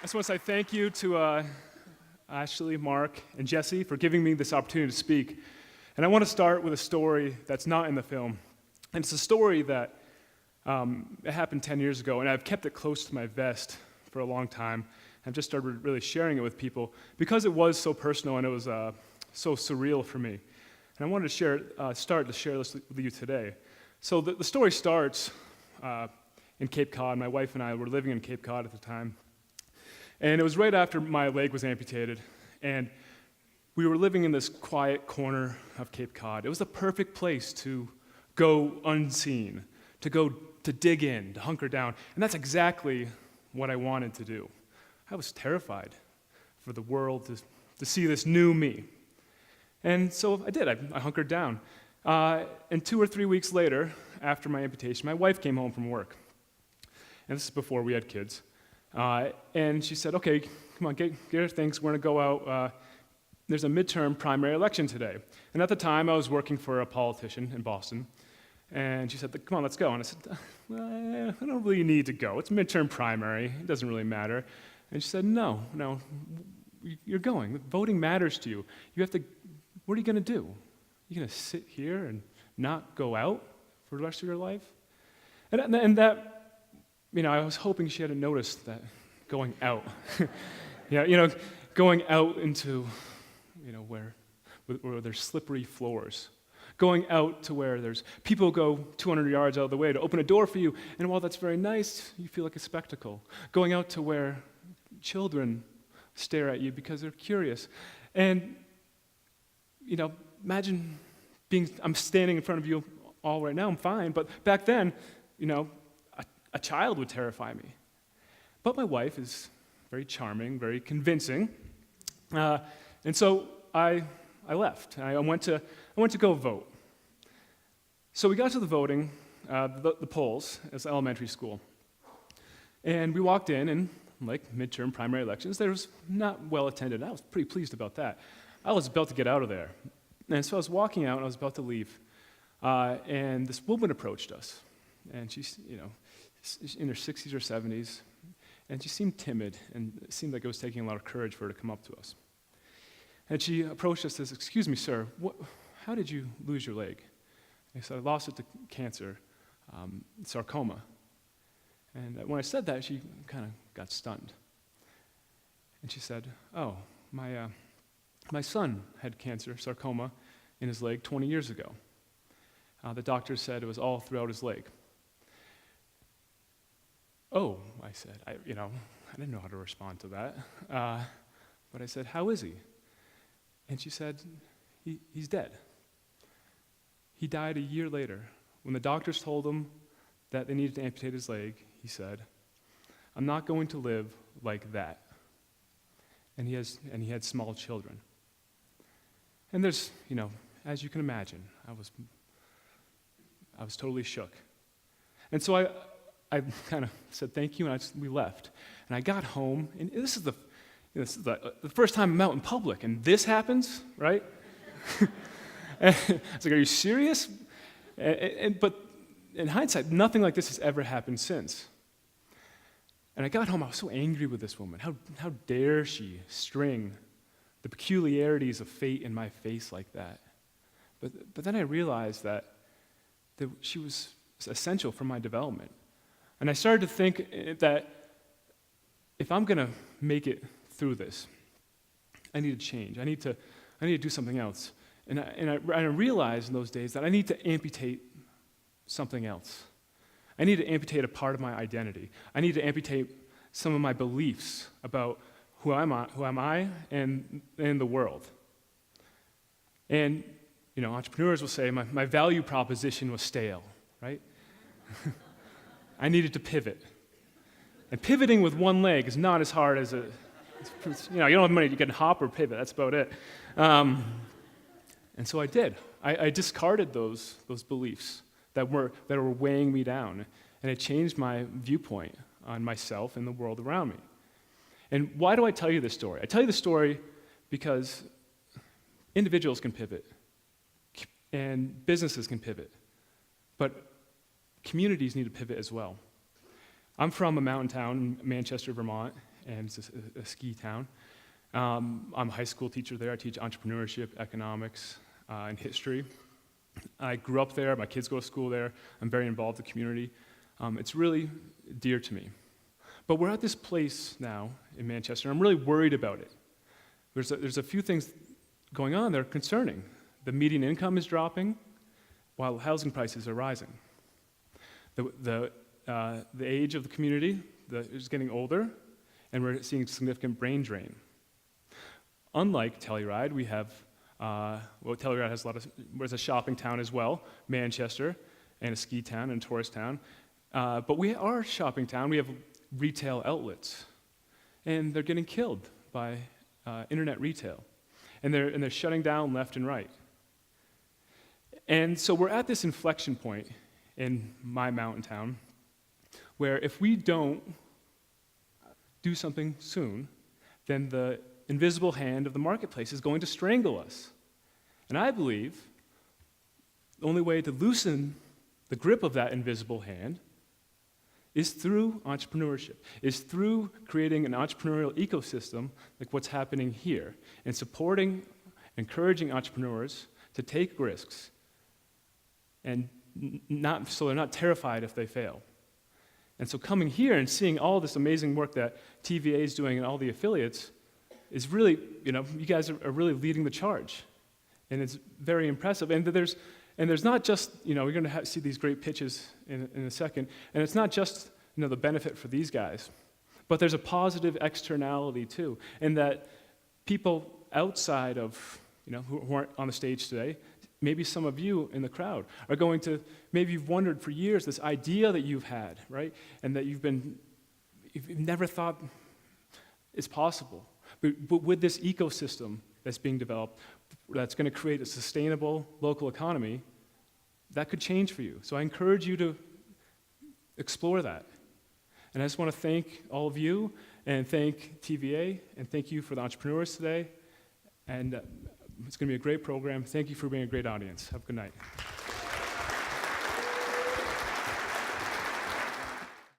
just want to say thank you to Ashley, Mark, and Jesse for giving me this opportunity to speak. And I want to start with a story that's not in the film. And it's a story that it happened 10 years ago, and I've kept it close to my vest for a long time. I've just started really sharing it with people because it was so personal and it was so surreal for me. And I wanted to start to share this with you today. So the story starts in Cape Cod. My wife and I were living in Cape Cod at the time. And it was right after my leg was amputated. And we were living in this quiet corner of Cape Cod. It was the perfect place to go unseen, to dig in, to hunker down. And that's exactly what I wanted to do. I was terrified for the world to see this new me. And so I did. I hunkered down. And 2 or 3 weeks later, after my amputation, my wife came home from work. And this is before we had kids. And she said, okay, come on, get your things. We're going to go out. There's a midterm primary election today. And at the time, I was working for a politician in Boston. And she said, come on, let's go. And I said, well, I don't really need to go. It's midterm primary. It doesn't really matter. And she said, no, you're going. Voting matters to you. You have to, what are you going to do? You're going to sit here and not go out for the rest of your life? And that, I was hoping she hadn't noticed that going out, going out into, where there's slippery floors, going out to where there's people go 200 yards out of the way to open a door for you, and while that's very nice, you feel like a spectacle. Going out to where children stare at you because they're curious. And, imagine I'm standing in front of you all right now, I'm fine, but back then, a child would terrify me. But my wife is very charming, very convincing, and so I left. I went to go vote. So we got to the voting, the polls, as elementary school, and we walked in, and like midterm primary elections, there was not well attended. I was pretty pleased about that. I was about to get out of there, and so I was walking out, and I was about to leave, and this woman approached us, and she's, in her 60s or 70s, and she seemed timid, and it seemed like it was taking a lot of courage for her to come up to us. And she approached us and says, excuse me, sir, how did you lose your leg? I said, I lost it to cancer, sarcoma. And when I said that, she kind of got stunned. And she said, oh, my son had cancer, sarcoma, in his leg 20 years ago. The doctor said it was all throughout his leg. Oh, I said, I didn't know how to respond to that. But I said, how is he? And she said, he's dead. He died a year later. When the doctors told him that they needed to amputate his leg, he said, I'm not going to live like that. And he had small children. And there's, as you can imagine, I was totally shook. And so I kind of said thank you, and we left. And I got home, and this is the first time I'm out in public, and this happens, right? I was like, are you serious? But in hindsight, nothing like this has ever happened since. And I got home, I was so angry with this woman. How dare she string the peculiarities of fate in my face like that? But then I realized that she was essential for my development. And I started to think that if I'm going to make it through this, I need to change. I need to do something else. And I realized in those days that I need to amputate something else. I need to amputate a part of my identity. I need to amputate some of my beliefs about who am I and the world. And, entrepreneurs will say my value proposition was stale, right? I needed to pivot. And pivoting with one leg is not as hard as you don't have money, you can hop or pivot, that's about it. And so I did. I discarded those beliefs that were weighing me down, and it changed my viewpoint on myself and the world around me. And why do I tell you this story? I tell you the story because individuals can pivot, and businesses can pivot, but communities need to pivot as well. I'm from a mountain town in Manchester, Vermont, and it's a ski town. I'm a high school teacher there. I teach entrepreneurship, economics, and history. I grew up there. My kids go to school there. I'm very involved in the community. It's really dear to me. But we're at this place now in Manchester, and I'm really worried about it. There's a few things going on that are concerning. The median income is dropping, while housing prices are rising. The age of the community is getting older, and we're seeing significant brain drain. Unlike Telluride, we have, Telluride has was a shopping town as well, Manchester, and a ski town and a tourist town. But we are a shopping town. We have retail outlets, and they're getting killed by internet retail, and they're shutting down left and right. And so we're at this inflection point in my mountain town, where if we don't do something soon, then the invisible hand of the marketplace is going to strangle us. And I believe the only way to loosen the grip of that invisible hand is through entrepreneurship, is through creating an entrepreneurial ecosystem like what's happening here, and supporting, encouraging entrepreneurs to take risks, and so they're not terrified if they fail. And so coming here and seeing all this amazing work that TVA is doing and all the affiliates is really, you guys are really leading the charge. And it's very impressive. And there's not just, we're going to see these great pitches in a second, and it's not just, the benefit for these guys, but there's a positive externality too, in that people outside of, who aren't on the stage today, maybe some of you in the crowd are going to, maybe you've wondered for years this idea that you've had, right? And that you've never thought is possible. But with this ecosystem that's being developed, that's going to create a sustainable local economy, that could change for you. So I encourage you to explore that. And I just want to thank all of you, and thank TVA, and thank you for the entrepreneurs today. And it's going to be a great program. Thank you for being a great audience. Have a good night.